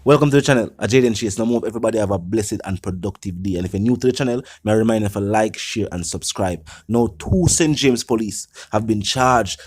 Welcome to the channel. Jaden Chase. Now hope everybody have a blessed and productive day. And if you're new to the channel, may I remind you to like, share, and subscribe. Now, two St. James police have been charged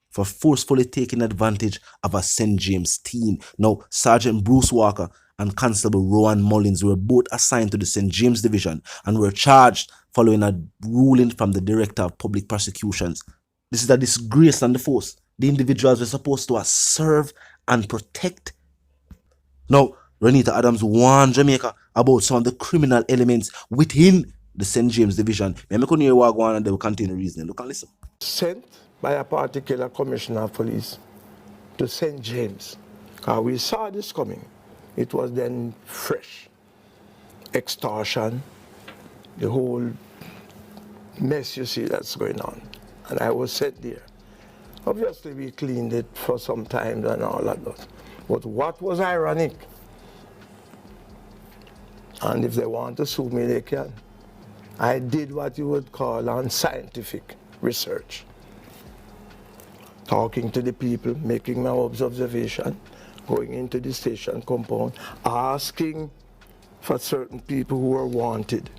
for forcefully taking advantage of a St. James team. Now, Sergeant Bruce Walker and Constable Rowan Mullins were both assigned to the St. James Division and were charged following a ruling from the Director of Public Prosecutions. This is a disgrace on the force. The individuals were supposed to serve and protect. Now, Reneto Adams warned Jamaica about some of the criminal elements within the St. James Division. May I hear what go on and they will continue reasoning. Look and listen. Sent by a particular commissioner of police to St. James. We saw this coming. It was then fresh. Extortion, the whole mess you see that's going on. And I was sent there. Obviously, we cleaned it for some time and all that. But what was ironic, and if they want to sue me, they can. I did what you would call unscientific research. Talking to the people, making my observation, going into the station compound, asking for certain people who were wanted,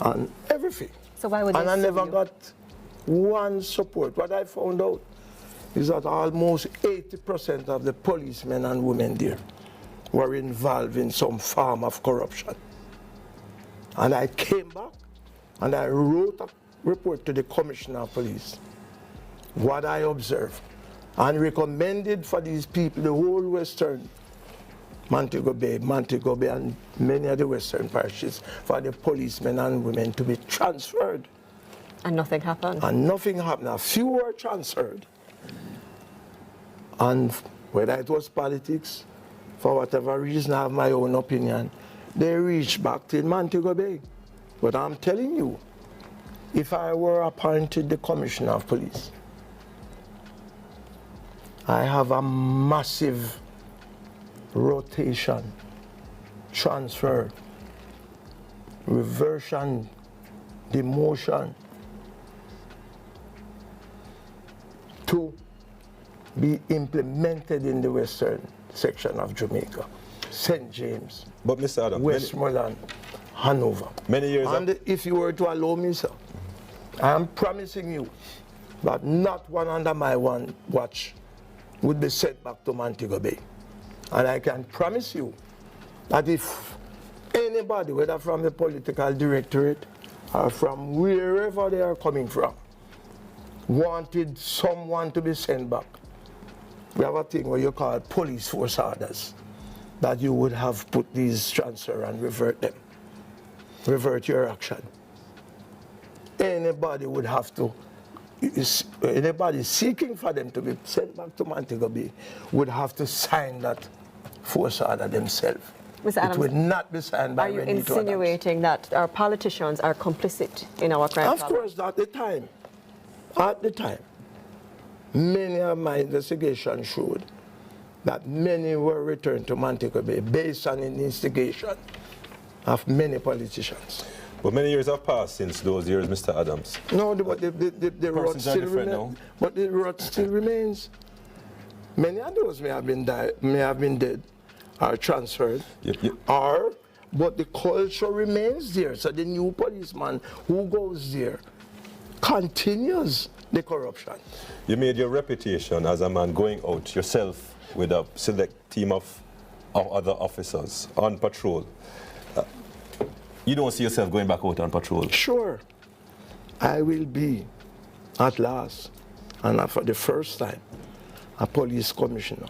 and everything. So why would they And I sue never you? got one support. What I found out is that almost 80% of the policemen and women there were involved in some form of corruption. And I came back and I wrote a report to the Commissioner of Police, what I observed, and recommended for these people, the whole Western Montego Bay, and many of the Western parishes, for the policemen and women to be transferred. And nothing happened. And nothing happened. A few were transferred. And whether it was politics, for whatever reason, I have my own opinion, they reached back to Montego Bay. But I'm telling you, if I were appointed the Commissioner of Police, I have a massive rotation, transfer, reversion, demotion to be implemented in the western section of Jamaica, St. James, But Mr. Adam, Westmoreland, Hanover. many years And if you were to allow me, sir, I am promising you that not one under my one watch would be sent back to Montego Bay. And I can promise you that if anybody, whether from the political directorate or from wherever they are coming from, wanted someone to be sent back, we have a thing where you call police force orders, that you would have put these transfer and revert them, revert your action. Anybody would have to, anybody seeking for them to be sent back to Montego Bay would have to sign that force order themselves. Mr. It Adams, would not be signed by are you Reneto Adams. insinuating that our politicians are complicit in our crime? Of course, at the time, many of my investigations showed that many were returned to Montego Bay based on an instigation of many politicians. But many years have passed since those years, Mr. Adams. No, but the road persons are still different remains. now. But the road still remains. Many of those may have been dead, or transferred, Yep. but the culture remains there. So the new policeman who goes there continues the corruption. You made your reputation as a man going out yourself with a select team of other officers on patrol. You don't see yourself going back out on patrol? Sure, I will be, at last, and for the first time, a police commissioner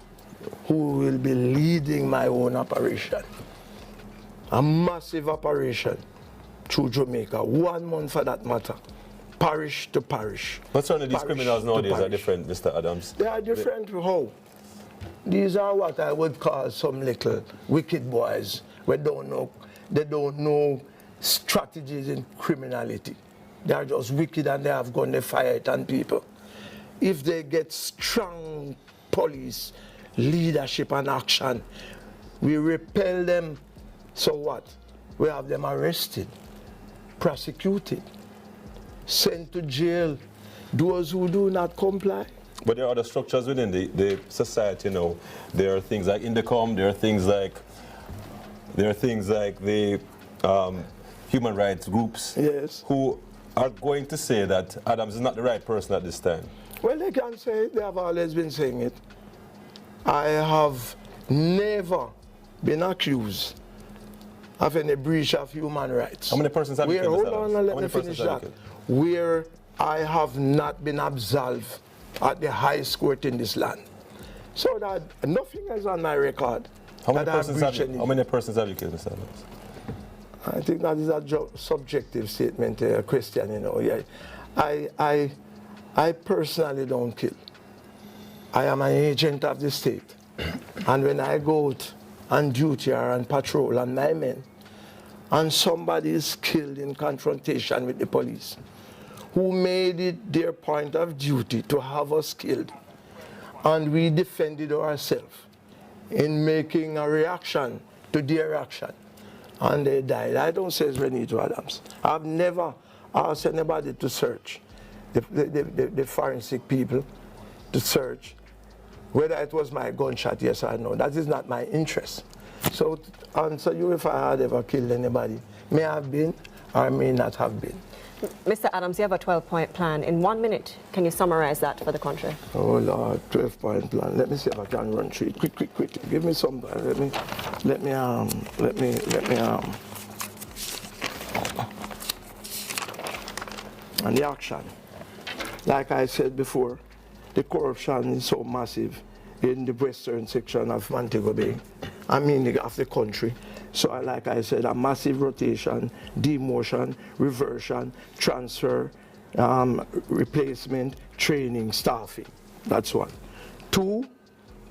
who will be leading my own operation. A massive operation through Jamaica, 1 month for that matter, parish to parish. But some of these Parish criminals to nowadays are parish. different, Mr. Adams. They are different how? These are what I would call some little wicked boys. They don't know strategies in criminality. They are just wicked and they have gone, they fire it on people. If they get strong police leadership and action, we repel them. So what? We have them arrested, prosecuted, sent to jail. Those who do not comply, But there are other structures within the society, you know. There are things like Indicom, there are things like the human rights groups Yes. who are going to say that Adams is not the right person at this time. Well, they can say it. They have always been saying it. I have never been accused of any breach of human rights. How many persons have you killed, Hold Mr. on Adams? and How let me many persons finish have that. you killed? Where I have not been absolved at the highest court in this land. So that nothing is on my record. How many that I've persons have breached you? any- How many persons have you killed, Mr. Adams? I think that is a subjective statement, Christian, you know. Yeah. I personally don't kill. I am an agent of the state. And when I go out on duty or on patrol and my men, and somebody is killed in confrontation with the police, who made it their point of duty to have us killed, and we defended ourselves in making a reaction to their action, and they died. I don't say it's Reneto Adams. I've never asked anybody to search, the forensic people to search whether it was my gunshot, yes or no. That is not my interest. So to answer you, if I had ever killed anybody, may have been or may not have been. Mr. Adams, you have a 12-point plan. In 1 minute, can you summarize that for the country? Oh Lord, 12-point plan. Let me see if I can run through it. Quick. Give me some. Let me. And the action. Like I said before, the corruption is so massive in the western section of Montego Bay. I mean, of the country. So, like I said, a massive rotation, demotion, reversion, transfer, replacement, training, staffing. That's one. 2,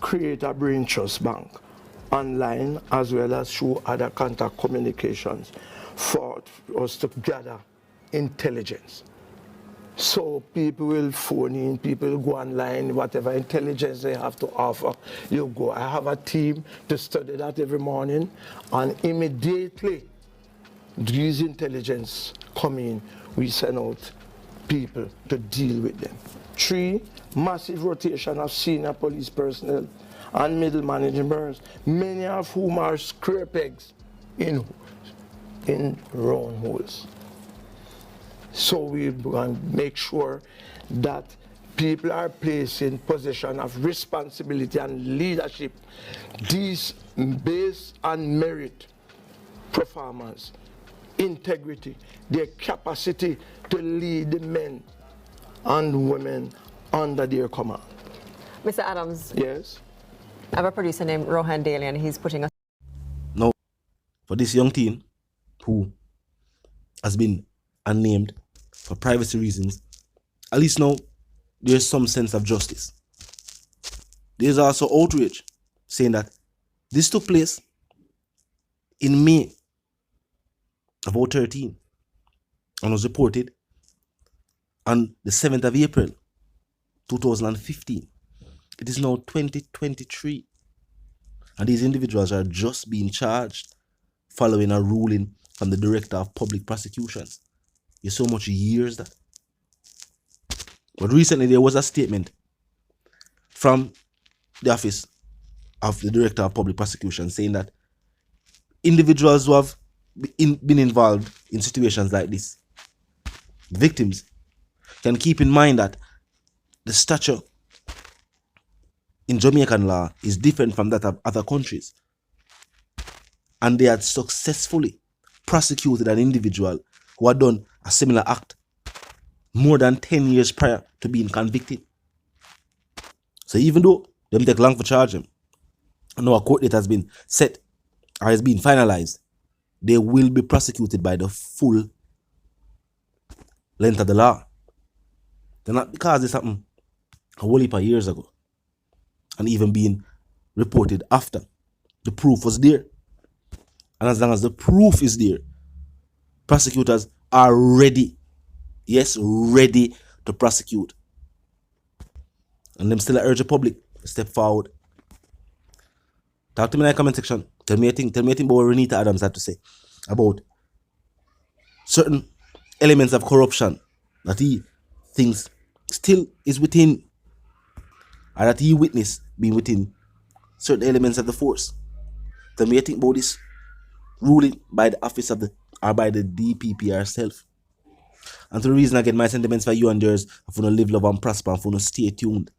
create a brain trust bank, online as well as through other contact communications for us to gather intelligence. So people will phone in, people will go online, whatever intelligence they have to offer, you go. I have a team to study that every morning, and immediately these intelligence come in, we send out people to deal with them. 3, massive rotation of senior police personnel and middle management, many of whom are square pegs in round holes. So we make sure that people are placed in position of responsibility and leadership. These based on merit, performance, integrity, their capacity to lead the men and women under their command. Mr. Adams, Yes? I have a producer named Rohan Daly, and he's putting us. Now, for this young teen who has been unnamed for privacy reasons, at least now there's some sense of justice. There's also outrage saying that this took place in May of 2013 and was reported on the 7th of April 2015. It is now 2023 and these individuals are just being charged following a ruling from the Director of Public Prosecutions. You so much years that. But recently there was a statement from the office of the Director of Public Prosecution saying that individuals who have been involved in situations like this, victims, can keep in mind that the stature in Jamaican law is different from that of other countries. And they had successfully prosecuted an individual who had done a similar act more than 10 years prior to being convicted. So even though them take long for charge him, and now a court date has been set or has been finalized, they will be prosecuted by the full length of the law. They're not because this happened a whole heap of years ago and even being reported after the proof was there. And as long as the proof is there, prosecutors are ready, yes, ready to prosecute. And them still urge the public to step forward. Talk to me in the comment section. Tell me a thing about what Reneto Adams had to say about certain elements of corruption that he thinks still is within or that he witnessed being within certain elements of the force. Then we think about this ruling by the office of the or by the DPP herself. And the reason I get my sentiments for you and yours, if you live, love, and prosper, and if you stay tuned.